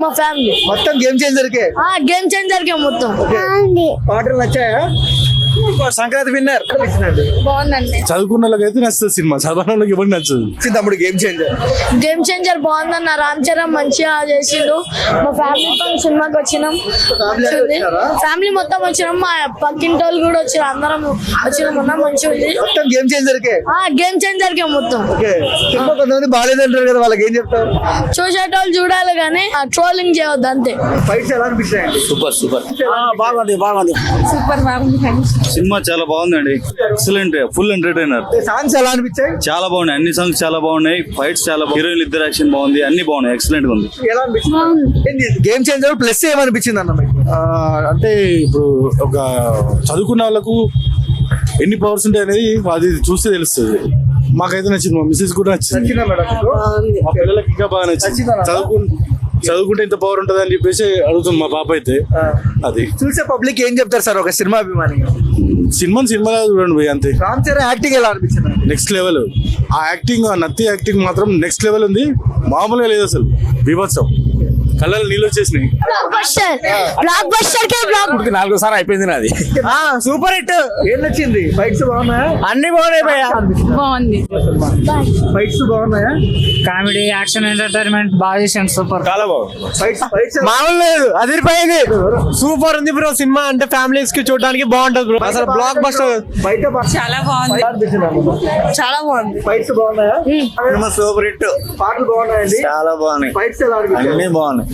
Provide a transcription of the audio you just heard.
మా ఫ్యామిలీ మొత్తం game changer కే. Game changer కే మొత్తం. పాటలు నచ్చాయా? సంక్రాంతి విన్నర్ బాగుందండి. చదువుకున్న వాళ్ళకి అయితే నచ్చుతుంది సినిమా, చదవని వాళ్ళకి ఎవరికి నచ్చదు. తమ్ముడు గేమ్ చేంజర్. గేమ్ చేంజర్ బాగుందన్న. రామ్ చరణ్ మంచిగా చేసిండు. మా ఫ్యామిలీతో సినిమాకి వచ్చినాం. ఫ్యామిలీ మొత్తం వచ్చినాం. మా పక్కింటి వాళ్ళు కూడా వచ్చినాం. అందరం వచ్చినాం. మొన్న మంచిగా ఉంది. మొత్తం గేమ్ చేంజర్ కే. గేమ్ చేంజర్ కే మొత్తం. సినిమా కొంతమంది బాగాలేదంటారు కదా, వాళ్ళకి ఏం చెప్తారు? చూసేటోళ్ళు చూడాలి కానీ ట్రోలింగ్ చేయవద్దు అంతే. ఫైట్స్ ఎలా అనిపిస్తాయండి? సూపర్ సూపర్ బాగుంది బాగుంది. సూపర్ బాగుంది. సినిమా చాలా బాగుందండి. Excellent, full entertainer. సాంగ్స్ ఎలా అనిపించాయి? చాలా బాగున్నాయి, అన్ని సాంగ్స్ చాలా బాగున్నాయి. ఫైట్స్ చాలా హీరోయిన్ ఇద్దరు యాక్షన్ బాగుంది, అన్ని బాగున్నాయి, ఎక్సలెంట్ గా ఉంది. ఎలా అనిపించింది? గేమ్ చేంజర్ ప్లస్ ఏమనిపించింది అన్న మీకు? అంటే ఇప్పుడు ఒక చదువుకున్న వాళ్ళకు ఎన్ని పవర్స్ ఉంటాయి అనేది అది చూస్తే తెలుస్తుంది. మాకైతే నచ్చింది, మా మిస్సెస్ కూడా నచ్చింది. నచ్చిందా మేడం మీకు? మా పిల్లలకి ఇంకా బాగా నచ్చింది. చదువుకుంటే ఇంత పవర్ ఉంటుంది అని చెప్పేసి అడుగుతుంది మా పాప అయితే. అది చూసే పబ్లిక్ ఏం చెప్తారు సార్ ఒక సినిమా అభిమాని? సినిమా చూడండి పోయి అంతే. రామ్ చరణ్ యాక్టింగ్ ఎలా అనిపించింది? Next level. ఆ యాక్టింగ్, ఆ నత్తి యాక్టింగ్ మాత్రం నెక్స్ట్ లెవెల్ ఉంది. మామూలుగా లేదు అసలు, బీభత్సం. కళ్ళలో నీళ్ళు వచ్చేసినాయి. బ్లాక్ బస్టర్ కే బ్లాక్. 4 సార్లు అయిపోయింది నాది. Super hit. ఏం నచ్చింది? ఫైట్స్ బాగున్నాయా? అన్ని బాగున్నాయి భయ్యా. బాగుంది. ఫైట్స్ బాగున్నాయా? కామెడీ, యాక్షన్, ఎంటర్టైన్మెంట్ బాగా చేసాను. సూపర్, చాలా బాగుంది. ఫైట్స్ మామూలు లేదు, అదిరిపోయింది. సూపర్ ఉంది బ్రో. సినిమా అంటే ఫ్యామిలీస్ కి చూడడానికి బాగుంటది బ్రో. అసలు బ్లాక్ బస్టర్. బయట చాలా బాగుంది. చాలా బాగుంది. ఫైట్స్ బాగున్నాయా? Cinema super hit. పాటలు బాగున్నాయండి. చాలా బాగున్నాయి, ఫైట్స్ ఎలా అనిపించాయి? అన్ని బాగున్నాయి.